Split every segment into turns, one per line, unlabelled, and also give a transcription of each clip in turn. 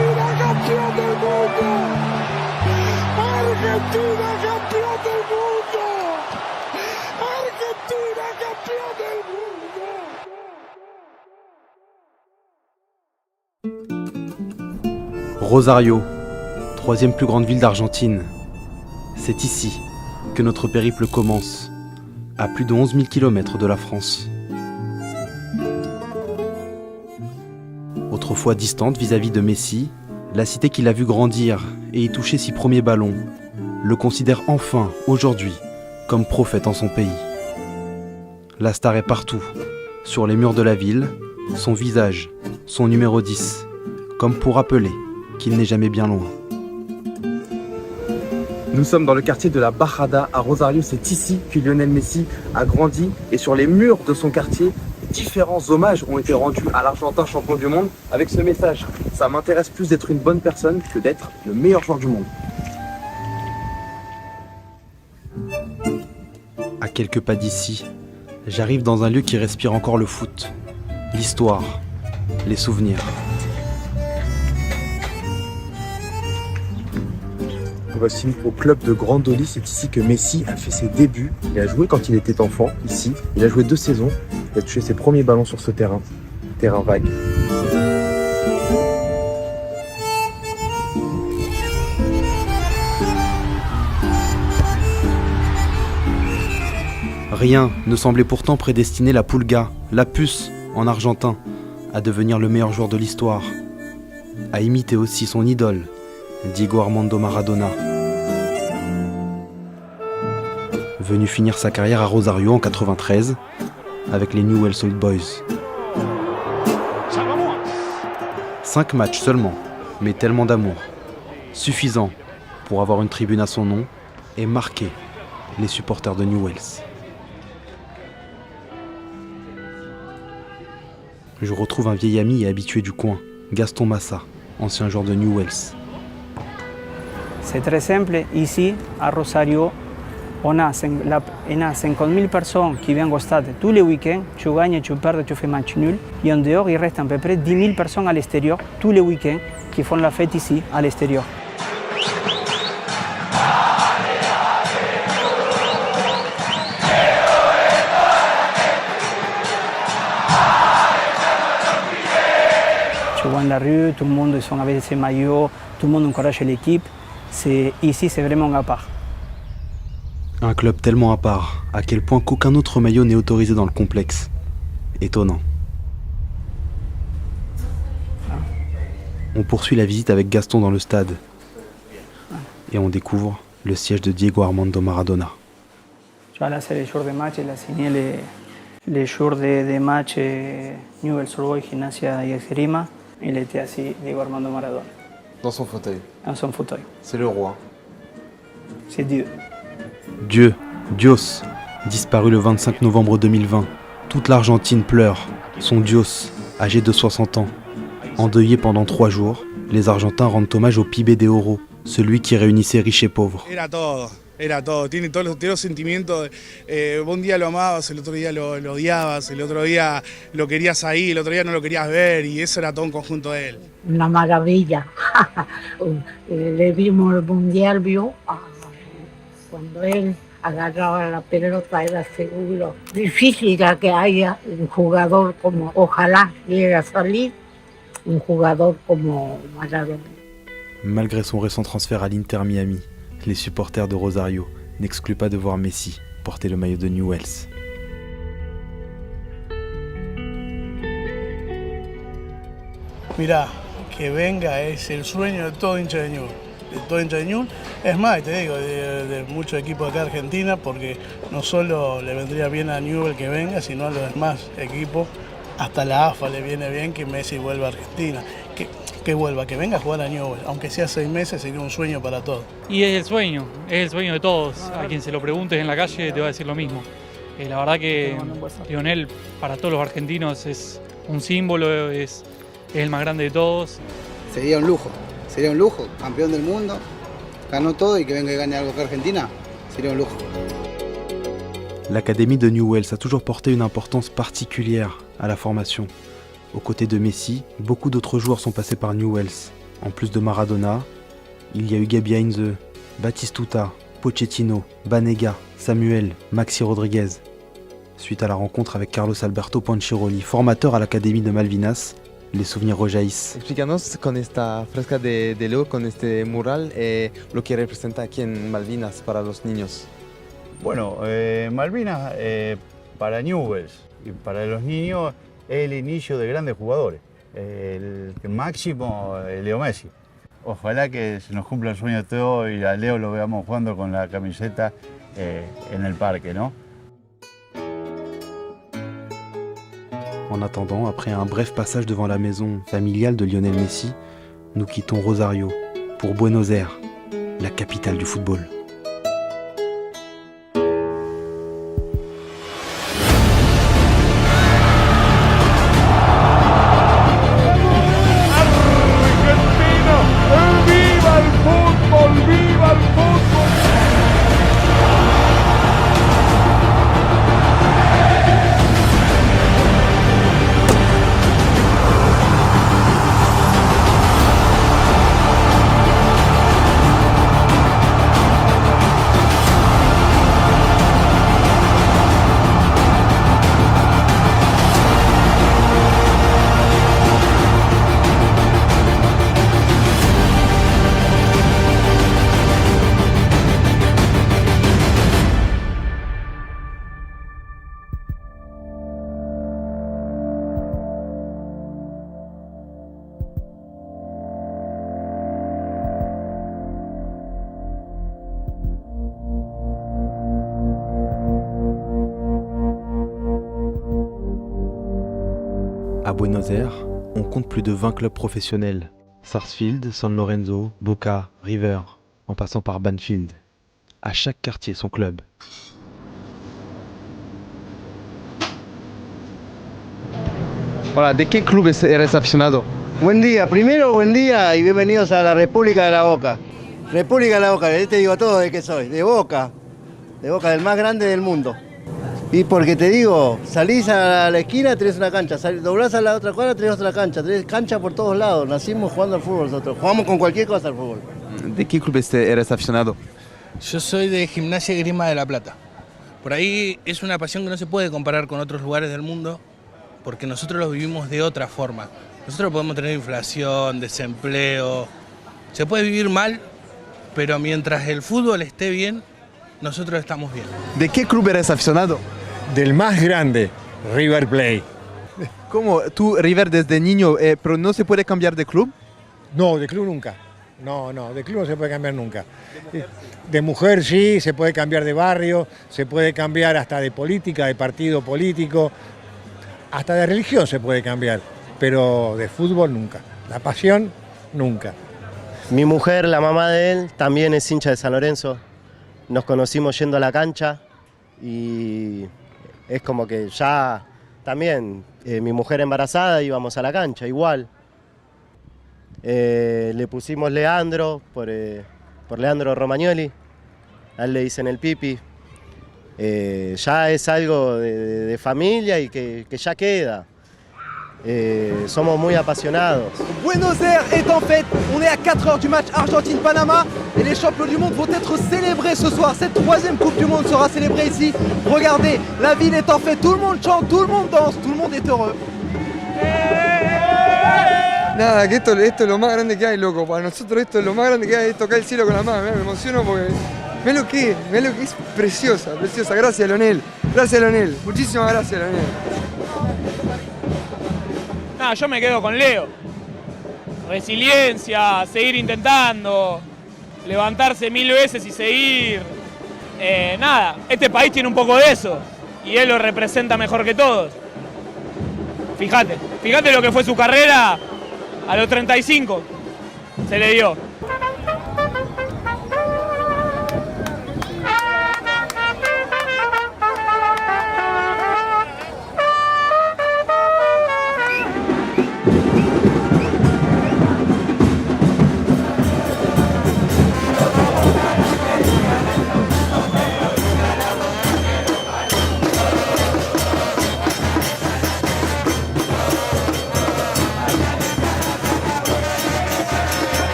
Argentina campeón del mundo. Argentina campeón del mundo. Argentina campeón del mundo.
Rosario, troisième plus grande ville d'Argentine. C'est ici que notre périple commence, à plus de 11 000 km de la France. Autrefois distante vis-à-vis de Messi, la cité qui l'a vu grandir et y toucher ses premiers ballons le considère enfin, aujourd'hui, comme prophète en son pays. La star est partout, sur les murs de la ville, son visage, son numéro 10, comme pour rappeler qu'il n'est jamais bien loin. Nous sommes dans le quartier de la Bajada à Rosario, c'est ici que Lionel Messi a grandi et sur les murs de son quartier, différents hommages ont été rendus à l'Argentin champion du monde avec ce message: ça m'intéresse plus d'être une bonne personne que d'être le meilleur joueur du monde. À quelques pas d'ici, j'arrive dans un lieu qui respire encore le foot, l'histoire, les souvenirs. Voici au club de Grandoli, c'est ici que Messi a fait ses débuts. Il a joué quand il était enfant, ici. Il a joué 2 saisons. Il a touché ses premiers ballons sur ce terrain vague. Rien ne semblait pourtant prédestiner la Pulga, la puce, en argentin, à devenir le meilleur joueur de l'histoire. À imiter aussi son idole, Diego Armando Maradona. Venu finir sa carrière à Rosario en 93 avec les Newell's Old Boys. 5 matchs seulement, mais tellement d'amour. Suffisant pour avoir une tribune à son nom et marquer les supporters de Newell's. Je retrouve un vieil ami et habitué du coin, Gaston Massa, ancien joueur de Newell's.
C'est très simple, ici à Rosario, on a 50 000 personnes qui viennent au stade tous les week-ends. Tu gagnes, tu perds, tu fais match nul. Et en dehors, il reste à peu près 10 000 personnes à l'extérieur tous les week-ends qui font la fête ici, à l'extérieur. Tu vois dans la rue, tout le monde est avec ses maillots, tout le monde encourage l'équipe. Ici, c'est vraiment à part.
Un club tellement à part, à quel point qu'aucun autre maillot n'est autorisé dans le complexe. Étonnant. On poursuit la visite avec Gaston dans le stade. Et on découvre le siège de Diego Armando Maradona.
Tu vois, là, c'est les jours de match. Il a signé les jours de match Newell's Old Boys, Gimnasia y Esgrima. Il était assis, Diego Armando Maradona.
Dans son fauteuil.
Dans son fauteuil.
C'est le roi.
C'est Dieu.
Dieu, Dios, disparu le 25 novembre 2020. Toute l'Argentine pleure. Son Dios, âgé de 60 ans. Endeuillé pendant 3 jours, les Argentins rendent hommage au Pibe de Oro, celui qui réunissait riches et pauvres.
Era todo, tiene todos los sentimientos. Un día lo amabas, el otro día lo odiabas, el otro día lo querías ahí, el otro día no lo querías ver, y eso era todo un conjunto de él.
Una maravilla. Le vimos el mundial, vio, cuando él agarraba la pelota era seguro. Difícil que haya un jugador como, ojalá llegue a salir, un jugador como Maradona.
Malgré son récent transfert à l'Inter Miami, les supporters de Rosario n'excluent pas de voir Messi porter le maillot de Newell's.
Mirá, que venga es el sueño de todo hincha de Newell's. De todo hincha de Newell's. Es más, te digo, de muchos equipos acá de Argentina, porque no solo le vendría bien a Newell's que venga, sino a los demás equipos. Hasta la AFA le viene bien que Messi vuelva a Argentina. Que vuelva, que venga a jugar a Newell's, aunque sea 6 meses, sería un sueño para todos.
Y es el sueño de todos. A quien se lo preguntes en la calle te va a decir lo mismo. La verdad que Lionel para todos los argentinos es un símbolo, es el más grande de todos.
Sería un lujo, campeón del mundo, ganó todo y que venga y gane algo acá Argentina, sería un lujo.
L'académie de Newell's a toujours porté une importance particulière à la formation. Aux côtés de Messi, beaucoup d'autres joueurs sont passés par Newell's. En plus de Maradona, il y a eu Gabi Heinze, Batistuta, Pochettino, Banega, Samuel, Maxi Rodriguez. Suite à la rencontre avec Carlos Alberto Poncheroli, formateur à l'Académie de Malvinas, les souvenirs rejaillissent.
Explícanos con esta fresca de Leo, con este mural, lo que representa aquí en Malvinas para los niños.
Bueno, Malvinas para Newell's y para los niños es el inicio de grandes jugadores. El máximo, Leo Messi. Ojalá que se nos cumpla el sueño de todo y a Leo lo veamos jugando con la camiseta en el parque, ¿no?
En attendant, après un bref passage devant la maison familiale de Lionel Messi, nous quittons Rosario pour Buenos Aires, la capitale du football.
Argentina, viva el fútbol, viva el fútbol.
À Buenos Aires, on compte plus de 20 clubs professionnels. Sarsfield, San Lorenzo, Boca, River, en passant par Banfield. À chaque quartier son club.
Hola, ¿de qué club eres aficionado?
Buen día, primero buen día y bienvenidos a la República de la Boca. República de la Boca, te digo todo de qué soy, de Boca, del más grande del mundo. Y porque te digo, salís a la esquina, tenés una cancha, doblás a la otra cuadra, tenés otra cancha, tenés cancha por todos lados, nacimos jugando al fútbol nosotros, jugamos con cualquier cosa al fútbol.
¿De qué club eres aficionado?
Yo soy de Gimnasia y Esgrima de La Plata. Por ahí es una pasión que no se puede comparar con otros lugares del mundo, porque nosotros lo vivimos de otra forma. Nosotros podemos tener inflación, desempleo, se puede vivir mal, pero mientras el fútbol esté bien, nosotros estamos bien.
¿De qué club eres aficionado?
Del más grande, River Plate.
¿Cómo? ¿Tú River desde niño, pero no se puede cambiar de club?
No, de club nunca. No, de club no se puede cambiar nunca. De mujer sí, se puede cambiar de barrio, se puede cambiar hasta de política, de partido político, hasta de religión se puede cambiar, pero de fútbol nunca. La pasión, nunca.
Mi mujer, la mamá de él, también es hincha de San Lorenzo. Nos conocimos yendo a la cancha y es como que ya también mi mujer embarazada íbamos a la cancha, igual. Le pusimos Leandro por Leandro Romagnoli, a él le dicen el Pipi. Ya es algo de familia y que ya queda. Somos muy apasionados.
Buenos Aires est en fête. On est à 4 heures du match Argentine-Panama et les champions du monde vont être célébrés ce soir. Cette troisième Coupe du Monde sera célébrée ici. Regardez, la ville est en fête. Tout le monde chante, tout le monde danse, tout le monde est heureux.
Nada, que esto es lo más grande que hay, loco. Para nosotros esto es lo más grande que hay, es tocar el cielo con la mano. Me emociono porque ve lo que es preciosa, preciosa. Gracias, Leonel. Gracias, Leonel. Muchísimas gracias, Leonel.
No, yo me quedo con Leo. Resiliencia, seguir intentando, levantarse 1000 veces y seguir. Nada, este país tiene un poco de eso y él lo representa mejor que todos. Fíjate lo que fue su carrera a los 35. Se le dio.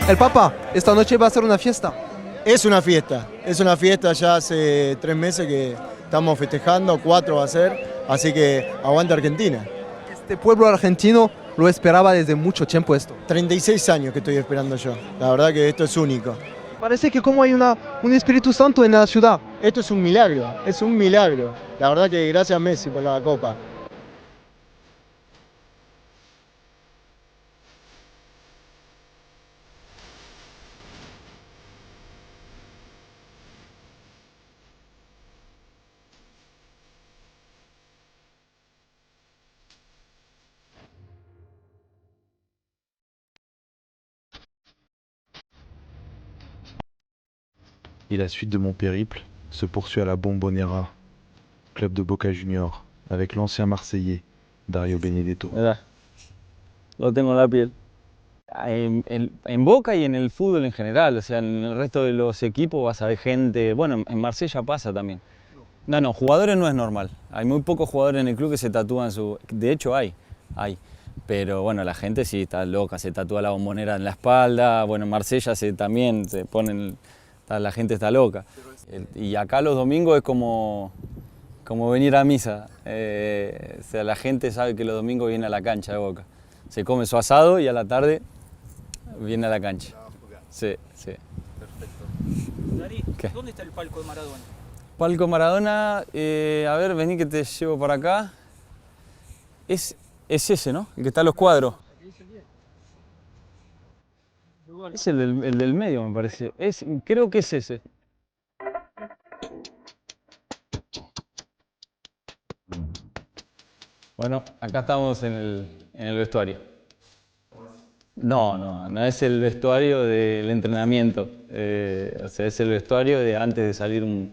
El Papa, esta noche va a ser una fiesta.
Es una fiesta, ya hace 3 meses que estamos festejando, 4 va a ser, así que aguanta Argentina.
Este pueblo argentino lo esperaba desde mucho tiempo esto.
36 años que estoy esperando yo, la verdad que esto es único.
Parece que como hay un Espíritu Santo en la ciudad.
Esto es un milagro, la verdad que gracias a Messi por la copa.
Et la suite de mon périple se poursuit à la Bombonera, club de Boca Juniors, avec l'ancien Marseillais, Dario Benedetto.
Lo tengo en la piel. En Boca y en el fútbol en general, o sea, en el resto de los equipos vas a ver gente, bueno, en Marsella pasa también. No, jugadores no es normal. Hay muy pocos jugadores en el club que se tatúan su... De hecho hay. Pero bueno, la gente sí está loca, se tatúa la Bombonera en la espalda, bueno, en Marsella también se ponen... La gente está loca. Y acá los domingos es como venir a misa. O sea, la gente sabe que los domingos viene a la cancha de Boca. Se come su asado y a la tarde viene a la cancha. Sí.
Perfecto. Dari,
¿qué?
¿Dónde está el palco de Maradona?
Palco Maradona, a ver, vení que te llevo para acá. Es ese, ¿no? El que está en los cuadros. Es el del medio, me parece. Creo que es ese. Bueno, acá estamos en el vestuario. No es el vestuario del entrenamiento. O sea, es el vestuario de antes de salir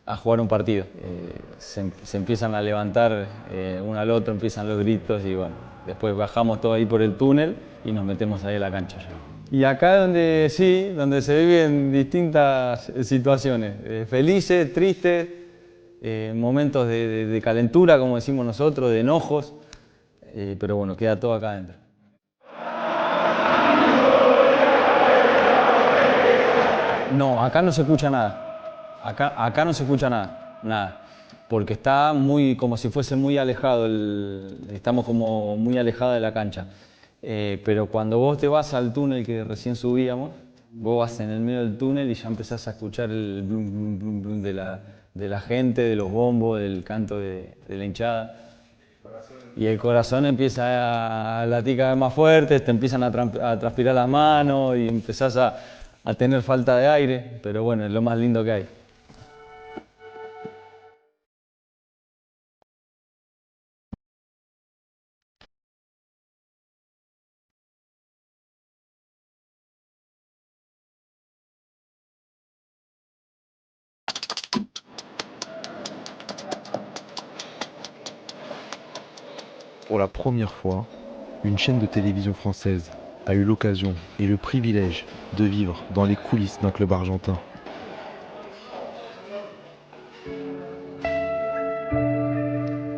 a jugar un partido. Se empiezan a levantar uno al otro, empiezan los gritos y bueno, después bajamos todo ahí por el túnel y nos metemos ahí a la cancha ya. Y acá donde se viven distintas situaciones, felices, tristes, momentos de calentura, como decimos nosotros, de enojos, pero bueno, queda todo acá adentro. No, acá no se escucha nada, acá no se escucha nada, porque está como si fuese muy alejado, estamos como muy alejados de la cancha. Pero cuando vos te vas al túnel que recién subíamos, vos vas en el medio del túnel y ya empezás a escuchar el blum, blum, blum, blum de la gente, de los bombos, del canto de la hinchada. Y el corazón empieza a latir cada vez más fuerte, te empiezan a transpirar las manos y empezás a tener falta de aire, pero bueno, es lo más lindo que hay.
Pour la première fois, une chaîne de télévision française a eu l'occasion et le privilège de vivre dans les coulisses d'un club argentin.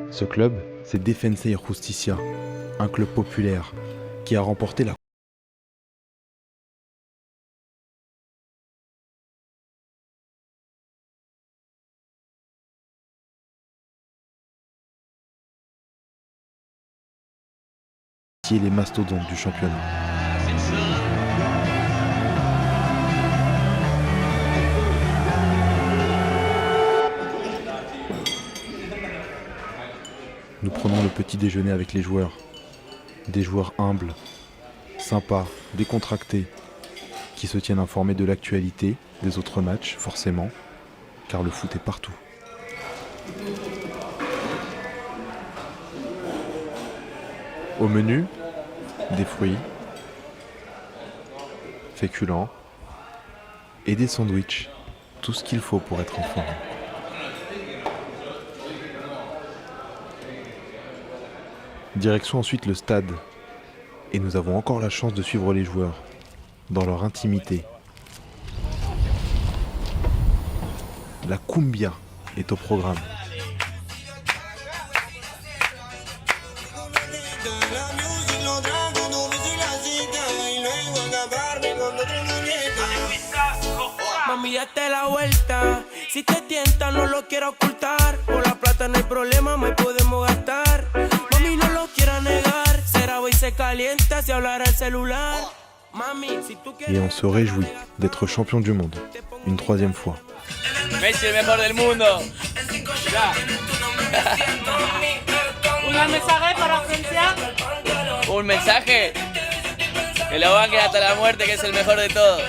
Ce club, c'est Defensa y Justicia, un club populaire qui a remporté la les mastodontes du championnat. Nous prenons le petit déjeuner avec les joueurs. Des joueurs humbles, sympas, décontractés, qui se tiennent informés de l'actualité, des autres matchs, forcément, car le foot est partout. Au menu, des fruits, féculents et des sandwichs, tout ce qu'il faut pour être en forme. Direction ensuite le stade, et nous avons encore la chance de suivre les joueurs, dans leur intimité. La cumbia est au programme.
La music lo trago, tú ves y la cita y luego acabarme cuando Mami, date la vuelta. Si te tienta, no lo quiero ocultar. Por la plata no hay problema, me podemos gastar. Mami, no lo quiera negar. Será hoy se calienta si hablara el celular. Mami, si tú quieres.
Et on se réjouit d'être champion du monde, une troisième fois.
Messi el mejor del mundo. Ya.
¿Un mensaje para Francia?
Un mensaje. Que lo banquen hasta la muerte, que es el mejor de todos.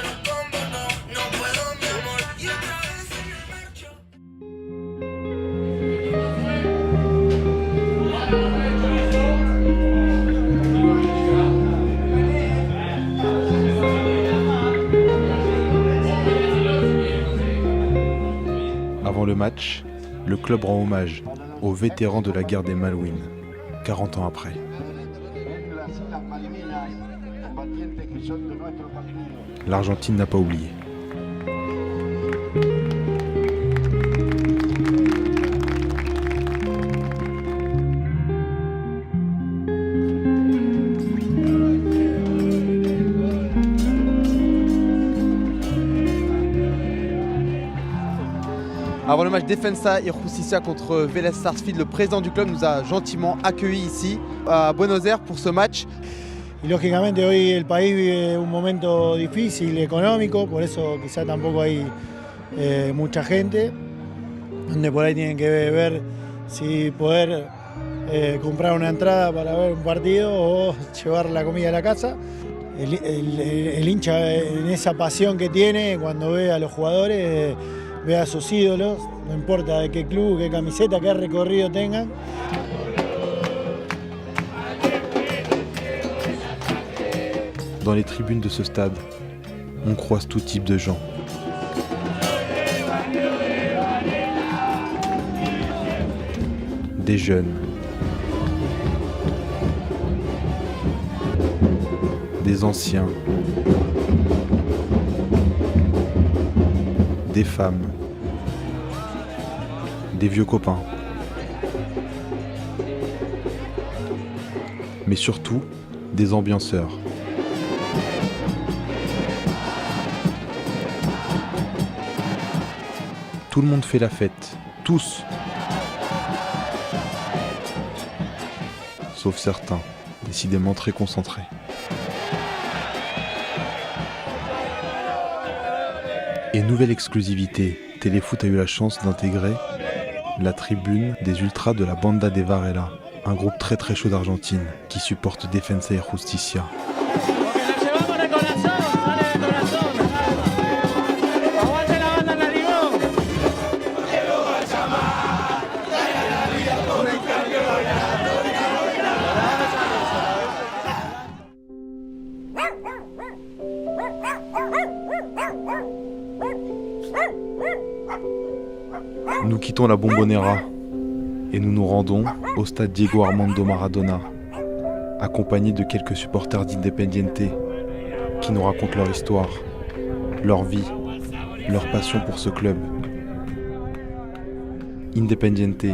Avant le match, le club rend hommage aux vétérans de la guerre des Malouines, 40 ans après. L'Argentine n'a pas oublié.
Avant le match Defensa y Justicia contre Vélez Sarsfield, le président du club nous a gentiment accueillis ici à Buenos Aires pour ce match.
Y lógicamente hoy el país vive un momento difícil económico, por eso quizá tampoco hay mucha gente, donde por ahí tienen que ver si poder comprar una entrada para ver un partido o llevar la comida a la casa. El hincha en esa pasión que tiene cuando ve a los jugadores, ve a sus ídolos, no importa de qué club, qué camiseta, qué recorrido tengan.
Dans les tribunes de ce stade, on croise tout type de gens. Des jeunes, des anciens, des femmes, des vieux copains, mais surtout des ambianceurs. Tout le monde fait la fête, tous. Sauf certains, décidément très concentrés. Et nouvelle exclusivité, Téléfoot a eu la chance d'intégrer la tribune des ultras de la Banda de Varela, un groupe très très chaud d'Argentine qui supporte Defensa y Justicia. Nous quittons la Bombonera et nous nous rendons au stade Diego Armando Maradona, accompagnés de quelques supporters d'Independiente qui nous racontent leur histoire, leur vie, leur passion pour ce club. Independiente,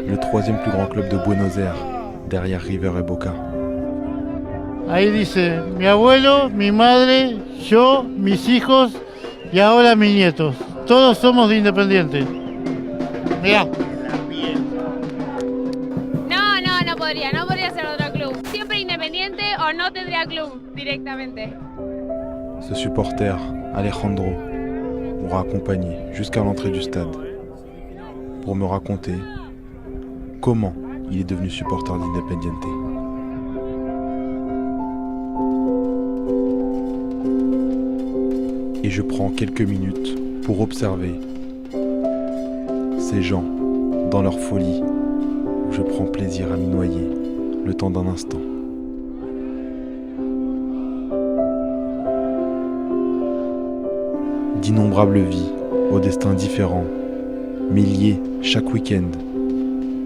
le troisième plus grand club de Buenos Aires, derrière River et Boca.
Ahí dice, mi abuelo, mi madre, yo, mis hijos y ahora mis nietos. Todos somos de Independiente. Mirá.
No podría ser otro club. Siempre Independiente o no tendría club directamente.
Ce supporter, Alejandro, m'aura accompagné jusqu'à l'entrée du stade pour me raconter comment il est devenu supporter d'Independiente. Et je prends quelques minutes pour observer ces gens dans leur folie où je prends plaisir à m'y noyer le temps d'un instant. D'innombrables vies au destin différent, mais liées chaque week-end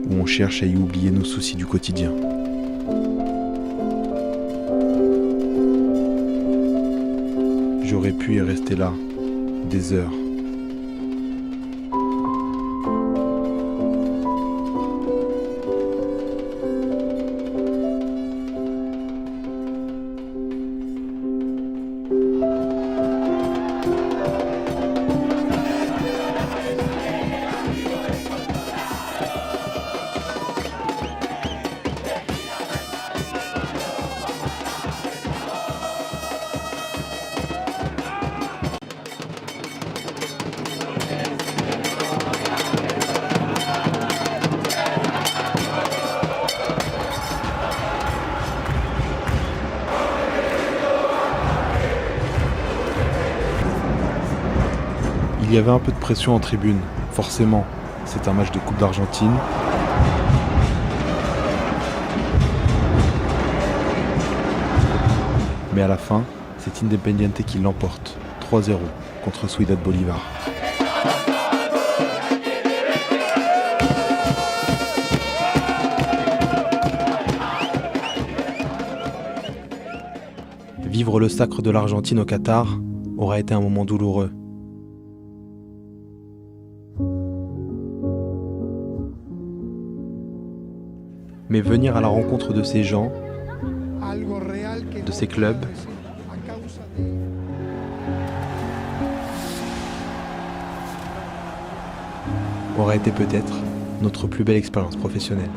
où on cherche à y oublier nos soucis du quotidien. J'aurais pu y rester là des heures.
y avait un peu de pression en tribune, forcément, c'est un match de Coupe d'Argentine. Mais à la fin, c'est Independiente qui l'emporte, 3-0 contre Ciudad Bolívar. Vivre le sacre de l'Argentine au Qatar aura été un moment douloureux. Mais venir à la rencontre de ces gens, de ces clubs, aura été peut-être notre plus belle expérience professionnelle.